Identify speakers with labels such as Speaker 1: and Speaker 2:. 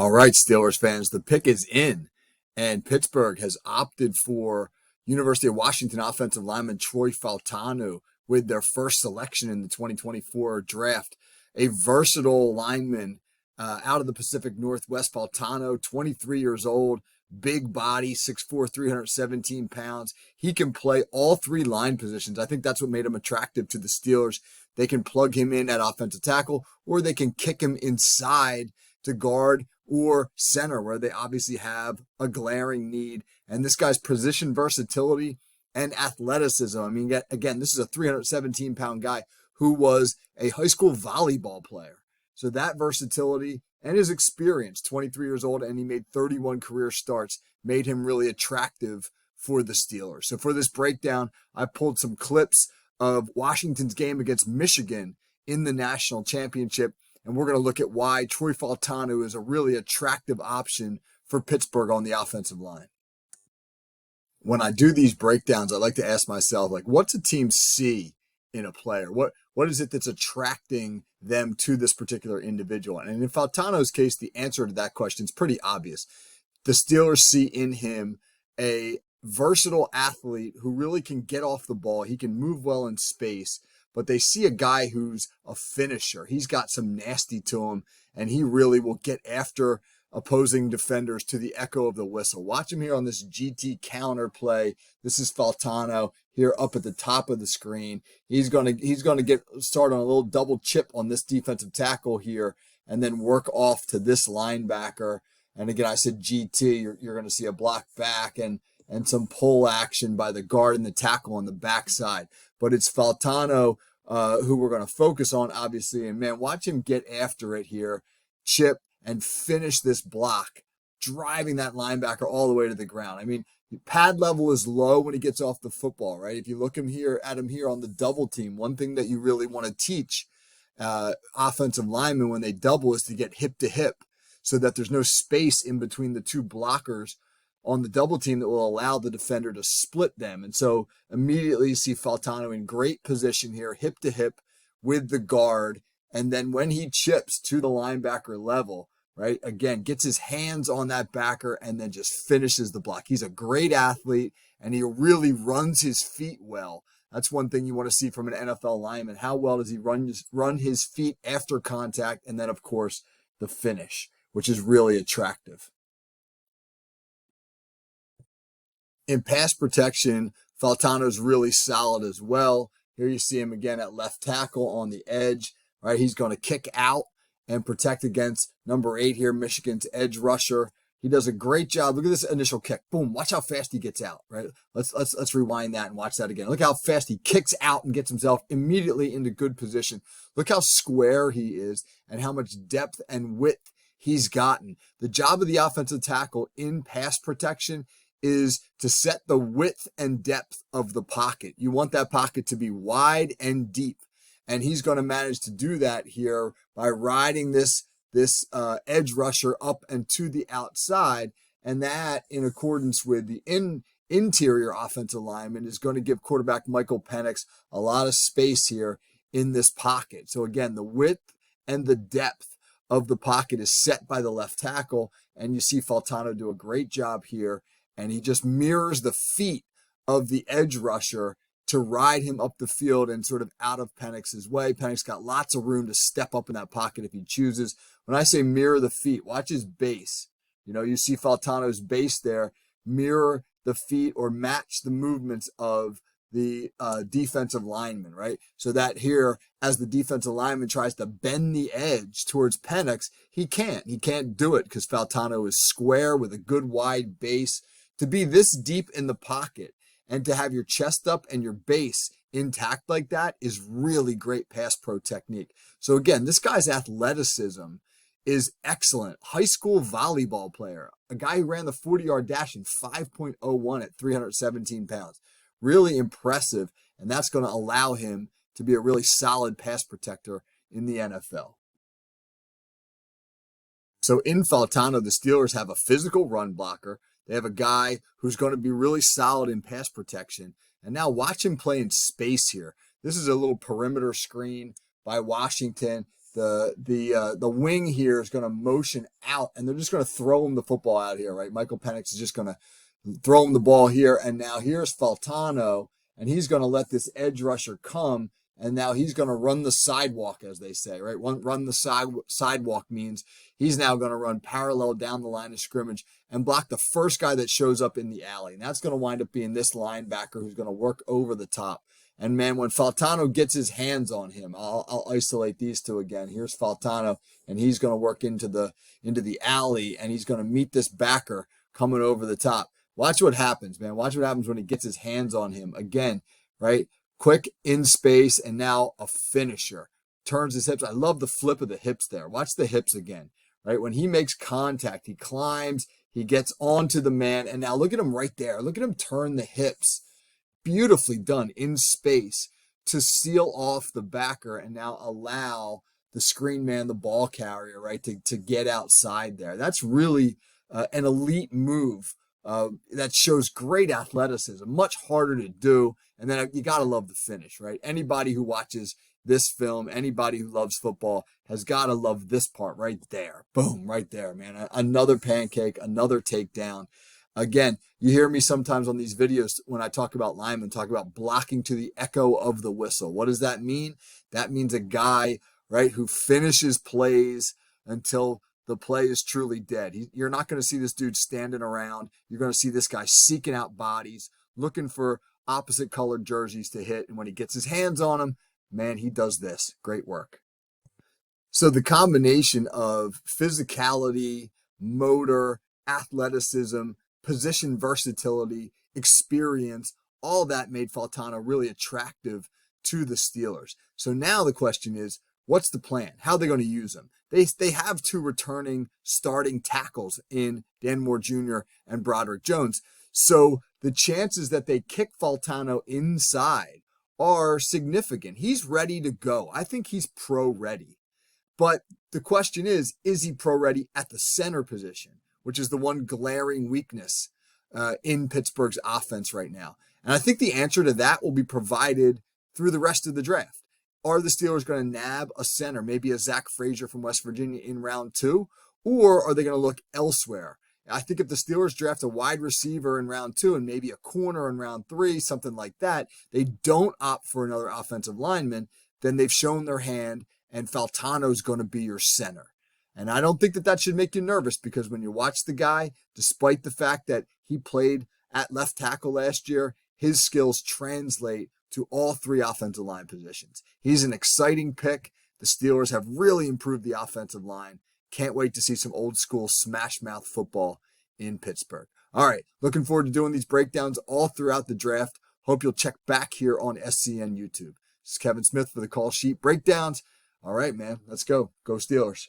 Speaker 1: All right, Steelers fans, the pick is in, and Pittsburgh has opted for University of Washington offensive lineman Troy Fautanu with their first selection in the 2024 draft. A versatile lineman out of the Pacific Northwest. Fautanu, 23 years old, big body, 6'4", 317 pounds. He can play all three line positions. I think that's what made him attractive to the Steelers. They can plug him in at offensive tackle, or they can kick him inside to guard or center, where they obviously have a glaring need. And this guy's position versatility and athleticism. I mean, again, this is a 317-pound guy who was a high school volleyball player. So that versatility and his experience, 23 years old, and he made 31 career starts, made him really attractive for the Steelers. So for this breakdown, I pulled some clips of Washington's game against Michigan in the national championship. And we're going to look at why Troy Fautanu is a really attractive option for Pittsburgh on the offensive line. When I do these breakdowns, I like to ask myself, like, what's a team see in a player? What is it that's attracting them to this particular individual? And in Fautanu's case, the answer to that question is pretty obvious. The Steelers see in him a versatile athlete who really can get off the ball. He can move well in space. But they see a guy who's a finisher. He's got some nasty to him, and he really will get after opposing defenders to the echo of the whistle. Watch him here on this GT counter play. This is Fautanu here up at the top of the screen. He's gonna get started on a little double chip on this defensive tackle here, and then work off to this linebacker. And again, I said GT. You're going to see a block back and some pull action by the guard and the tackle on the backside. But it's Fautanu who we're going to focus on, obviously. And, man, watch him get after it here, chip, and finish this block, driving that linebacker all the way to the ground. I mean, pad level is low when he gets off the football, right? If you look at him here on the double team, one thing that you really want to teach offensive linemen when they double is to get hip to hip so that there's no space in between the two blockers on the double team that will allow the defender to split them. And so immediately you see Fautanu in great position here, hip to hip with the guard. And then when he chips to the linebacker level, right, again, gets his hands on that backer and then just finishes the block. He's a great athlete and he really runs his feet well. That's one thing you want to see from an NFL lineman. How well does he run his feet after contact? And then, of course, the finish, which is really attractive. In pass protection, Fautanu is really solid as well. Here you see him again at left tackle on the edge, right? He's going to kick out and protect against number 8 here, Michigan's edge rusher. He does a great job. Look at this initial kick. Boom. Watch how fast he gets out, right? Let's rewind that and watch that again. Look how fast he kicks out and gets himself immediately into good position. Look how square he is and how much depth and width he's gotten. The job of the offensive tackle in pass protection is to set the width and depth of the pocket. You want that pocket to be wide and deep. And he's going to manage to do that here by riding this edge rusher up and to the outside. And that, in accordance with the interior offensive lineman, is going to give quarterback Michael Penix a lot of space here in this pocket. So again, the width and the depth of the pocket is set by the left tackle. And you see Fautanu do a great job here. And he just mirrors the feet of the edge rusher to ride him up the field and sort of out of Penix's way. Penix got lots of room to step up in that pocket if he chooses. When I say mirror the feet, watch his base. You know, you see Fautanu's base there. Mirror the feet or match the movements of the defensive lineman, right? So that here, as the defensive lineman tries to bend the edge towards Penix, he can't. He can't do it because Fautanu is square with a good wide base. To be this deep in the pocket and to have your chest up and your base intact like that is really great pass pro technique. So again, this guy's athleticism is excellent. High school volleyball player, a guy who ran the 40-yard dash in 5.01 at 317 pounds. Really impressive, and that's going to allow him to be a really solid pass protector in the NFL. So in Fautanu, the Steelers have a physical run blocker. They have a guy who's going to be really solid in pass protection. And now watch him play in space here. This is a little perimeter screen by Washington. the wing here is going to motion out, and they're just going to throw him the football out here, right? Michael Penix is just going to throw him the ball here, and now here's Fautanu, and he's going to let this edge rusher come, and now he's going to run the sidewalk, as they say, right? Run the sidewalk means he's now going to run parallel down the line of scrimmage and block the first guy that shows up in the alley, and that's going to wind up being this linebacker who's going to work over the top. And man, when Fautanu gets his hands on him, I'll isolate these two again. Here's Fautanu, and he's going to work into the alley, and he's going to meet this backer coming over the top. Watch what happens, man. Watch what happens when he gets his hands on him again, right? Quick in space, and now a finisher. Turns his hips. I love the flip of the hips there. Watch the hips again, right? When he makes contact, he climbs, he gets onto the man, and now look at him right there. Look at him turn the hips. Beautifully done in space to seal off the backer and now allow the screen man, the ball carrier, right, to get outside there. That's really an elite move that shows great athleticism, much harder to do. And then you got to love the finish, right? Anybody who watches this film, anybody who loves football has got to love this part right there. Boom, right there, man. Another pancake, another takedown. Again, you hear me sometimes on these videos when I talk about linemen, talk about blocking to the echo of the whistle. What does that mean? That means a guy, right, who finishes plays until the play is truly dead. You're not going to see this dude standing around. You're going to see this guy seeking out bodies, looking for opposite colored jerseys to hit. And when he gets his hands on them, man, he does this. Great work. So the combination of physicality, motor, athleticism, position versatility, experience, all that made Fautanu really attractive to the Steelers. So now the question is, what's the plan? How are they going to use him? They have two returning starting tackles in Dan Moore Jr. and Broderick Jones. So the chances that they kick Fautanu inside are significant. He's ready to go. I think he's pro-ready. But the question is he pro-ready at the center position, which is the one glaring weakness in Pittsburgh's offense right now? And I think the answer to that will be provided through the rest of the draft. Are the Steelers going to nab a center, maybe a Zach Frazier from West Virginia in round 2, or are they going to look elsewhere? I think if the Steelers draft a wide receiver in round 2 and maybe a corner in round 3, something like that, they don't opt for another offensive lineman, then they've shown their hand, and Fautanu is going to be your center. And I don't think that should make you nervous, because when you watch the guy, despite the fact that he played at left tackle last year, his skills translate to all 3 offensive line positions. He's an exciting pick. The Steelers have really improved the offensive line. Can't wait to see some old school smash mouth football in Pittsburgh. All right, looking forward to doing these breakdowns all throughout the draft. Hope you'll check back here on SCN YouTube. This is Kevin Smith for the Call Sheet Breakdowns. All right, man, let's go. Go Steelers.